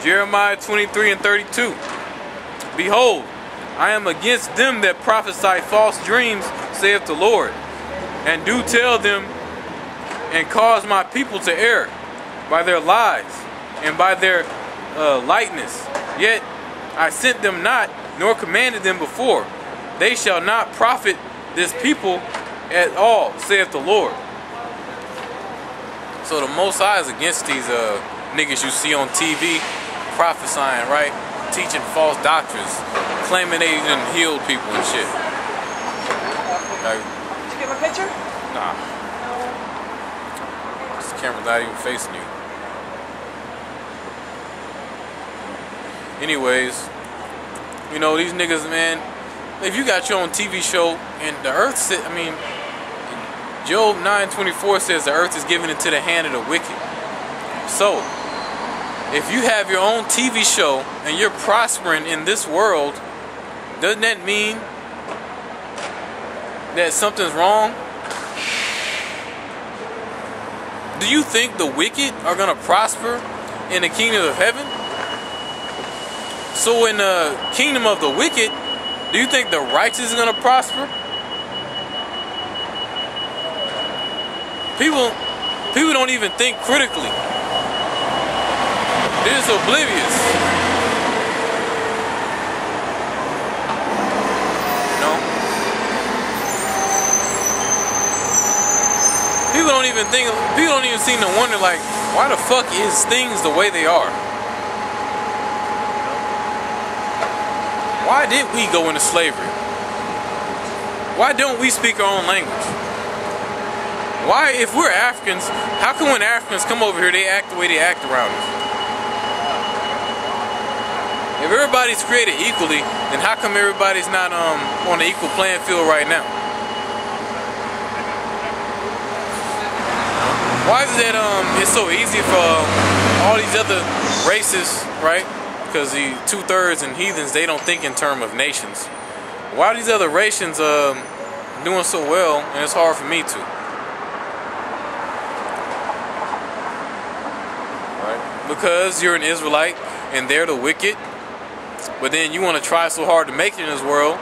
Jeremiah 23:32. Behold, I am against them that prophesy false dreams, saith the Lord, and do tell them, and cause my people to err by their lies and by their lightness. Yet I sent them not, nor commanded them before. They shall not profit this people at all, saith the Lord. So the Most High is against these niggas you see on TV prophesying, right? Teaching false doctrines, claiming they done healed people and shit. Like, did you get my picture? Nah. This camera's not even facing you. Anyways, you know, these niggas, man, if you got your own TV show and the earth, Job 9:24 says the earth is given into the hand of the wicked. So, if you have your own TV show and you're prospering in this world, doesn't that mean that something's wrong? Do you think the wicked are going to prosper in the kingdom of heaven? So in the kingdom of the wicked, do you think the righteous is going to prosper? People don't even think critically. They're just oblivious. You know? People don't even seem to wonder, like, why the fuck is things the way they are? Why did we go into slavery? Why don't we speak our own language? Why, if we're Africans, how come when Africans come over here, they act the way they act around us? If everybody's created equally, then how come everybody's not on the equal playing field right now? Why is it it's so easy for all these other races, right? Because the 2/3 and heathens, they don't think in terms of nations. Why are these other nations doing so well, and it's hard for me to? Right? Because you're an Israelite and they're the wicked, but then you want to try so hard to make it in this world,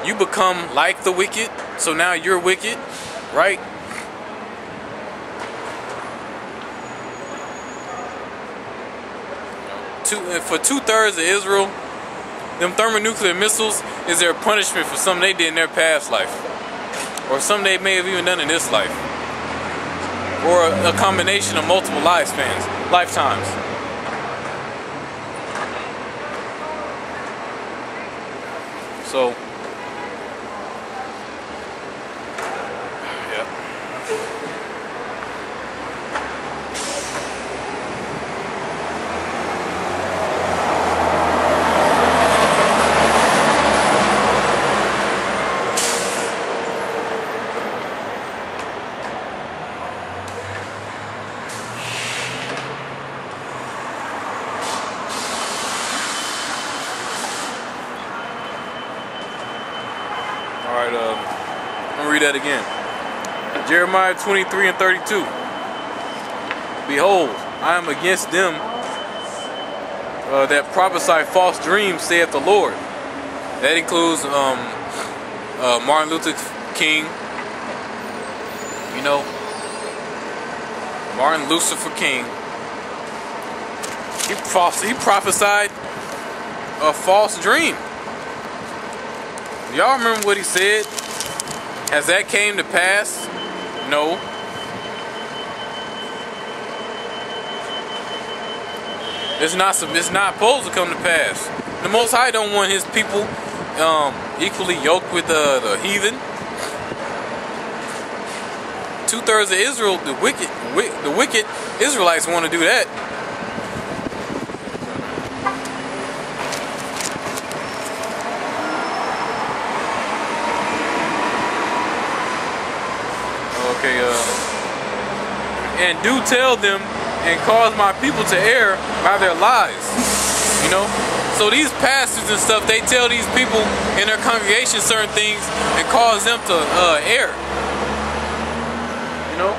you become like the wicked, so now you're wicked, right? For 2/3 of Israel, them thermonuclear missiles is their punishment for something they did in their past life, or something they may have even done in this life, or a combination of multiple lifetimes. So, yeah. Alright, I'm gonna read that again. Jeremiah 23:32. Behold, I am against them that prophesy false dreams, saith the Lord. That includes Martin Luther King. You know, Martin Lucifer King. He prophesied a false dream. Y'all remember what he said? Has that came to pass? No. It's not supposed to come to pass. The Most High don't want his people equally yoked with the heathen. 2/3 of Israel, the wicked Israelites want to do that. Okay, and do tell them and cause my people to err by their lies. You know? So these pastors and stuff, they tell these people in their congregation certain things and cause them to err. You know?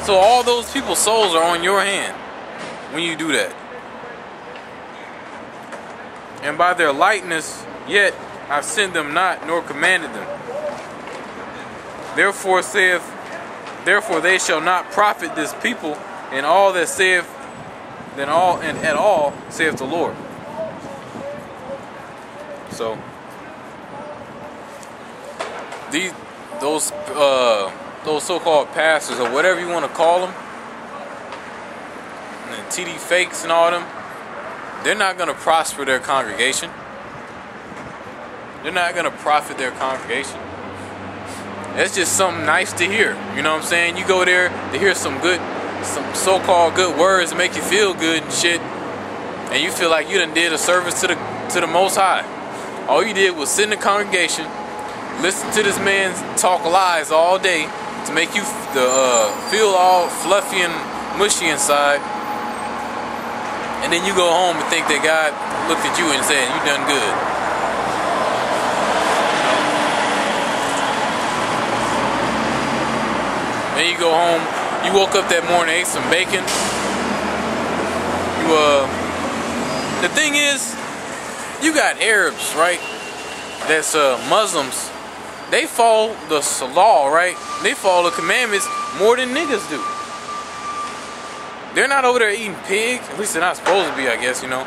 So all those people's souls are on your hand when you do that. and by their lightness, yet I sent them not, nor commanded them. Therefore they shall not profit this people in all that saith, then all and at all, saith the Lord. So those so-called pastors, or whatever you want to call them, and TD fakes and all them, they're not going to prosper their congregation. They're not going to profit their congregation. That's just something nice to hear. You know what I'm saying? You go there to hear some so-called good words that make you feel good and shit, and you feel like you done did a service to the Most High. All you did was sit in the congregation, listen to this man talk lies all day to make you feel all fluffy and mushy inside, and then you go home and think that God looked at you and said, you done good. Then you go home, you woke up that morning, ate some bacon. The thing is, you got Arabs, right? That's Muslims. They follow the law, right? They follow the commandments more than niggas do. They're not over there eating pig. At least they're not supposed to be, I guess, you know.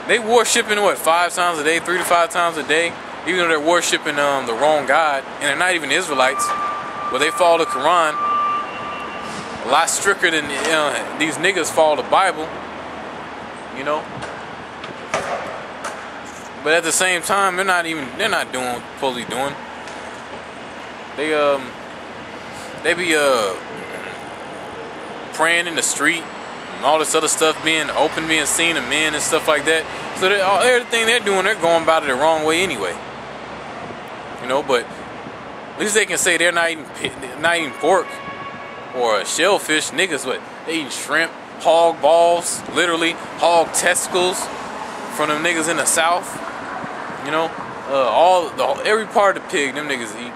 They worshiping what, 5 times a day, 3 to 5 times a day, even though they're worshiping the wrong God, and they're not even Israelites. But they follow the Quran a lot stricter than these niggas follow the Bible, you know. But at the same time, they're not doing what they're supposed to be doing. They be praying in the street and all this other stuff being seen of men and stuff like that. So everything they're doing, they're going about it the wrong way anyway. You know, but at least they can say they're not eating pork or shellfish. Niggas, what? They eating shrimp, hog balls, literally hog testicles from them niggas in the South. You know, every part of the pig them niggas eat.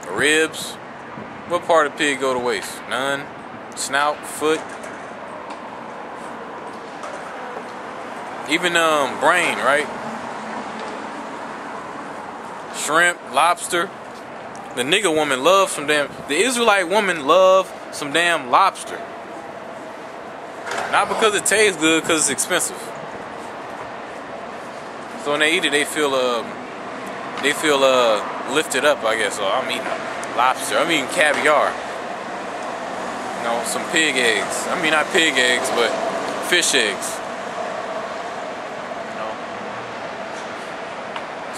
The ribs. What part of the pig go to waste? None. Snout, foot. Even brain, right? Shrimp, lobster. The nigga woman loves the Israelite woman love some damn lobster. Not because it tastes good, because it's expensive. So when they eat it, they feel lifted up, I guess. So I'm eating lobster. I'm eating caviar. You know, some pig eggs. I mean, not pig eggs, but fish eggs. You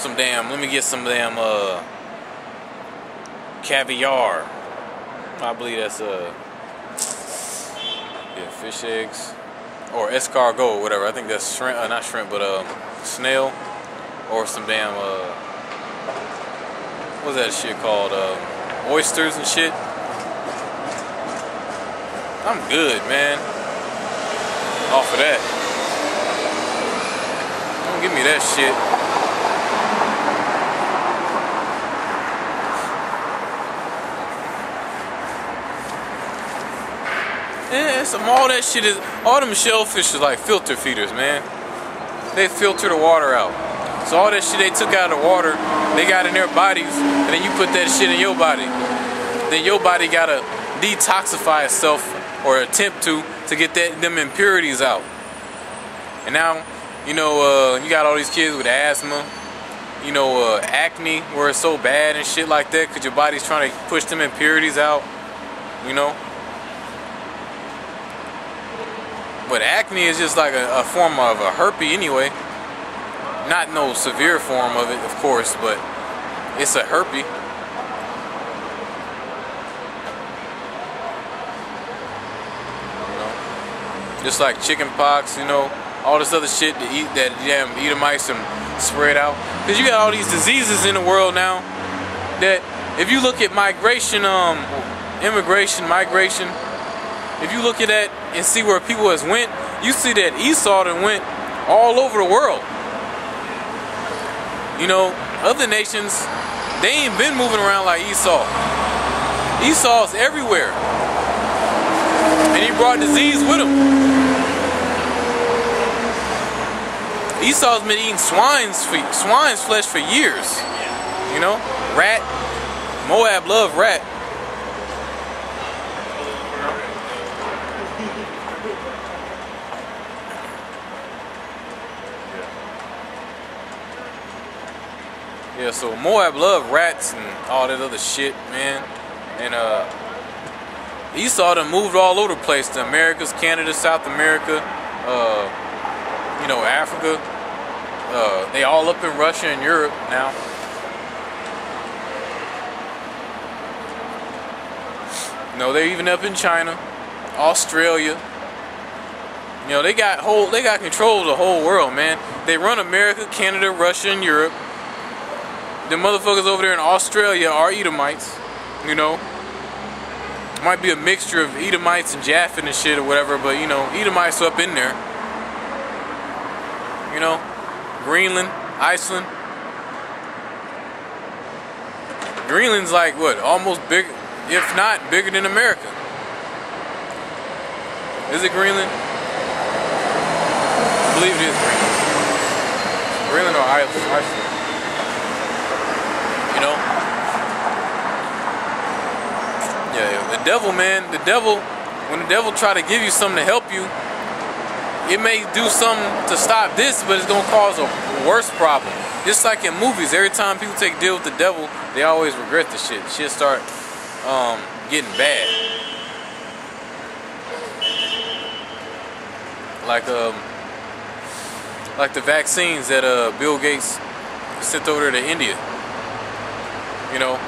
know, let me get some damn caviar. I believe that's fish eggs or escargot or whatever. I think that's shrimp, not shrimp, but snail, or some damn what's that shit called? Oysters and shit. I'm good, man. Off of that. Don't give me that shit. Yeah, all that shit is, all them shellfish is like filter feeders, man. They filter the water out. So all that shit they took out of the water, they got in their bodies, and then you put that shit in your body. Then your body gotta detoxify itself, or attempt to get them impurities out. And now, you know, you got all these kids with asthma, you know, acne, where it's so bad and shit like that, because your body's trying to push them impurities out, you know. But acne is just like a form of a herpes anyway. Not no severe form of it, of course, but it's a herpes. You know? Just like chicken pox, you know, all this other shit that damn Edomites and spread out. Because you got all these diseases in the world now that if you look at migration, migration, if you look at that and see where people has went, you see that Esau done went all over the world. You know, other nations, they ain't been moving around like Esau. Esau's everywhere. And he brought disease with him. Esau's been eating swine's flesh for years. You know, rat. Moab love rat. Yeah, so Moab love rats and all that other shit, man. And Esau done moved all over the place, to Americas, Canada, South America, you know, Africa. They all up in Russia and Europe now. You know, they're even up in China, Australia. You know, they got control of the whole world, man. They run America, Canada, Russia, and Europe. The motherfuckers over there in Australia are Edomites, you know. Might be a mixture of Edomites and Japhet and shit or whatever, but you know, Edomites up in there. You know, Greenland, Iceland. Greenland's like what, almost big, if not bigger than America. Is it Greenland? I believe it is Greenland. Greenland or Iceland. You know? Yeah, the devil, man, when the devil try to give you something to help you, it may do something to stop this, but it's gonna cause a worse problem. Just like in movies, every time people take a deal with the devil, they always regret the shit. Shit start getting bad. Like the vaccines that Bill Gates sent over there to India. You know,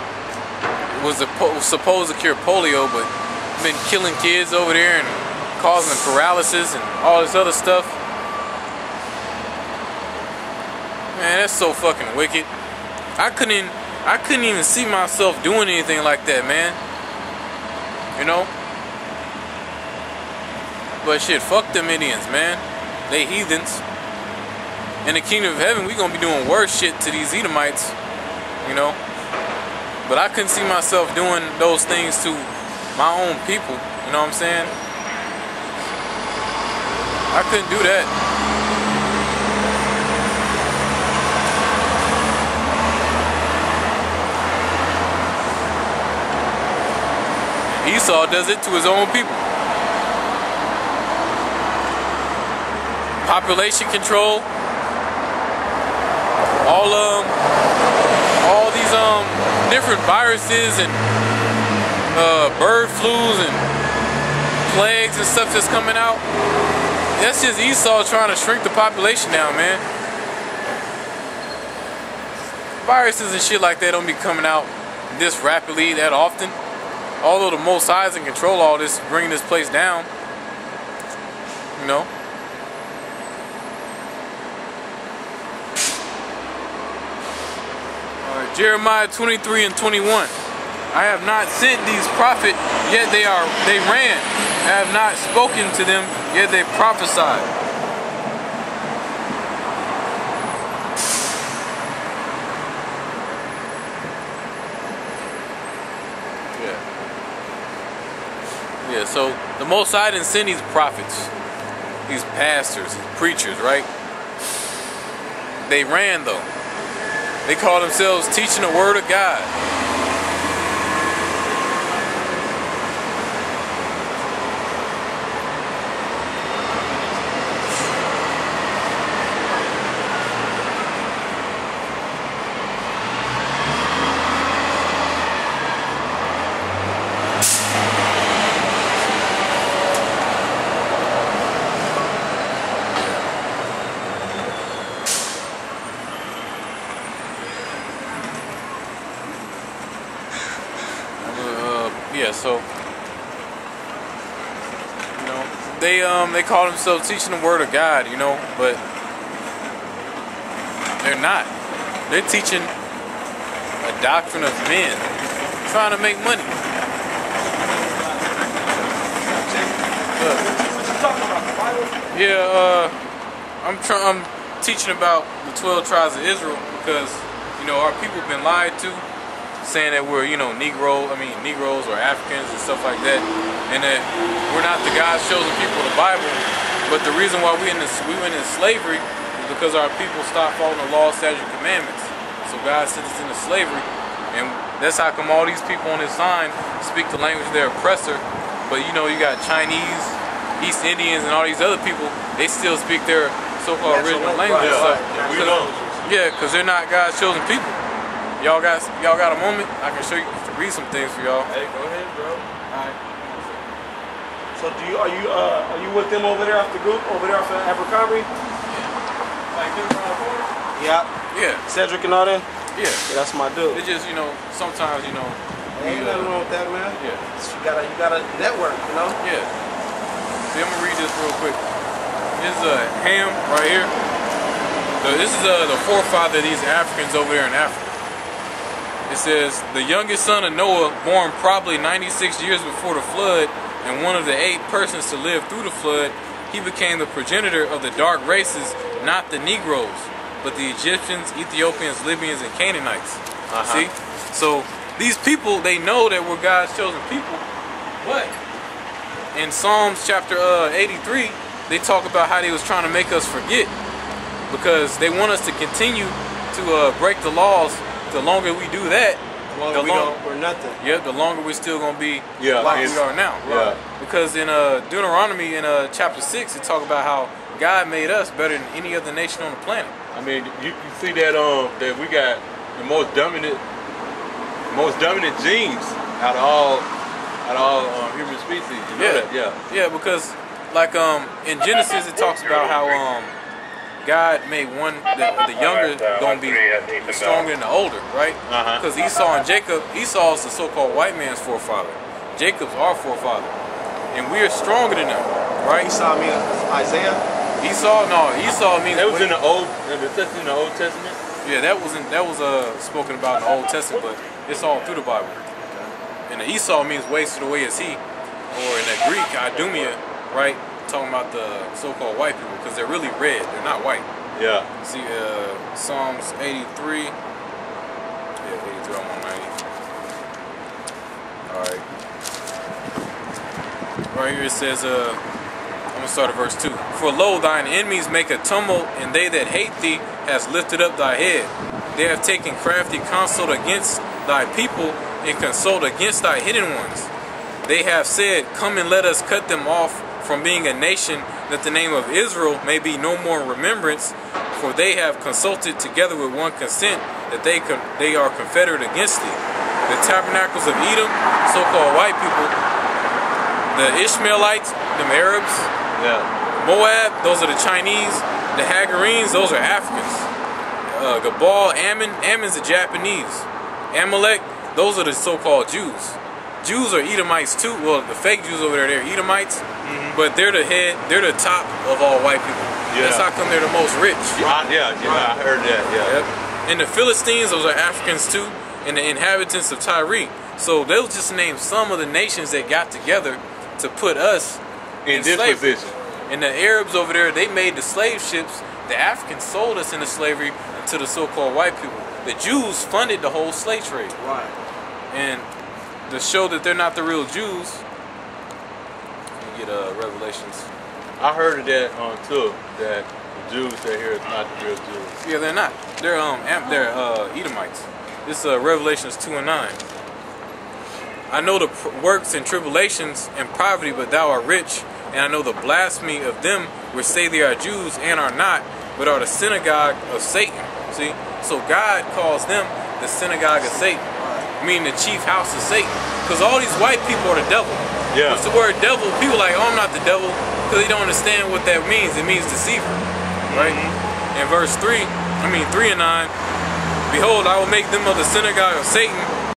it was supposed to cure polio, but been killing kids over there and causing paralysis and all this other stuff. Man, that's so fucking wicked. I couldn't even see myself doing anything like that, man. You know? But shit, fuck them Indians, man. They heathens. In the kingdom of heaven, we gonna be doing worse shit to these Edomites. You know? But I couldn't see myself doing those things to my own people. You know what I'm saying? I couldn't do that. Esau does it to his own people. Population control. All these different viruses and bird flus and plagues and stuff that's coming out. That's just Esau trying to shrink the population down, man. Viruses and shit like that don't be coming out this rapidly that often. Although the Most High is in control of all this, bringing this place down. You know? Jeremiah 23 and 21. I have not sent these prophets, yet they ran. I have not spoken to them, yet they prophesied. Yeah, so the Most High didn't send these prophets, these pastors, these preachers, right? They ran though. They call themselves teaching the word of God. Yeah, so you know, they call themselves teaching the word of God, you know, but they're not. They're teaching a doctrine of men, trying to make money. I'm teaching about the 12 tribes of Israel because, you know, our people have been lied to, saying that we're, you know, Negroes or Africans and stuff like that, and that we're not the God's chosen people of the Bible. But the reason why we went in slavery is because our people stopped following the law, statutes, and commandments. So God sent us into slavery, and that's how come all these people on this sign speak the language of their oppressor. But you know, you got Chinese, East Indians, and all these other people. They still speak their so-called original language. Yeah, because they're not God's chosen people. Y'all got a moment? I can show you, read some things for y'all. Hey, go ahead, bro. All right. So are you with them over there off the group over there off of Abercrombie? Like them around the corner? Yeah. Yeah. Cedric and all that? Yeah. That's my dude. It just, you know, sometimes, you know. Ain't nothing wrong with that, man. Yeah. You gotta network, you know? Yeah. See, I'm gonna read this real quick. This is Ham right here. This is the forefather of these Africans over there in Africa. It says, the youngest son of Noah, born probably 96 years before the flood, and one of the 8 persons to live through the flood, he became the progenitor of the dark races, not the Negroes, but the Egyptians, Ethiopians, Libyans, and Canaanites. See? So these people, they know that we're God's chosen people, but in Psalms chapter 83, they talk about how they was trying to make us forget, because they want us to continue to break the laws. The longer we do that, we're nothing. Yeah, the longer we're still gonna be like we are now. Yeah. Because in Deuteronomy in chapter 6, it talk about how God made us better than any other nation on the planet. I mean, you see that that we got the most dominant genes out of all human species. You know that? Yeah. Yeah, because like in Genesis it talks about how God made the younger gonna be stronger than the older, right? Because Esau and Jacob, Esau is the so-called white man's forefather. Jacob's our forefather, and we are stronger than them, right? Esau means Isaiah. Esau means that was in the Old Testament. Yeah, that was spoken about in the Old Testament, but it's all through the Bible. And the Esau means wasted away as he, or in the Greek, Idumea, right? Talking about the so-called white people, because they're really red, they're not white. Yeah. See, Psalms 83. Yeah, 83, I'm on 90. Alright. Right here it says, I'm going to start at verse 2. For lo, thine enemies make a tumult, and they that hate thee has lifted up thy head. They have taken crafty counsel against thy people, and consult against thy hidden ones. They have said, come and let us cut them off from being a nation, that the name of Israel may be no more in remembrance, for they have consulted together with one consent, that they are confederate against thee. The tabernacles of Edom, so-called white people, the Ishmaelites, them Arabs, Moab, those are the Chinese, the Hagarenes, those are Africans, Gabal, Ammon's the Japanese, Amalek, those are the so-called Jews. Jews are Edomites too. Well, the fake Jews over there, they're Edomites, but they're the top of all white people. Yeah. That's how come they're the most rich. I heard that. Yeah. Yep. And the Philistines, those are Africans too, and the inhabitants of Tyre. So they'll just name some of the nations that got together to put us in this slavery. position. And the Arabs over there, they made the slave ships. The Africans sold us into slavery to the so-called white people. The Jews funded the whole slave trade. Right. And to show that they're not the real Jews, you get Revelations. I heard of that too, that the Jews that here is not the real Jews. Yeah, they're not. They're Edomites. This Revelations 2 and 9. I know the works and tribulations and poverty, but thou art rich, and I know the blasphemy of them which say they are Jews and are not, but are the synagogue of Satan. See, so God calls them the synagogue of Satan, meaning the chief house of Satan, because all these white people are the devil. Yeah. What's the word devil? People are like, oh, I'm not the devil, because they don't understand what that means. It means deceiver, right? In verse 3 and 9, behold, I will make them of the synagogue of Satan,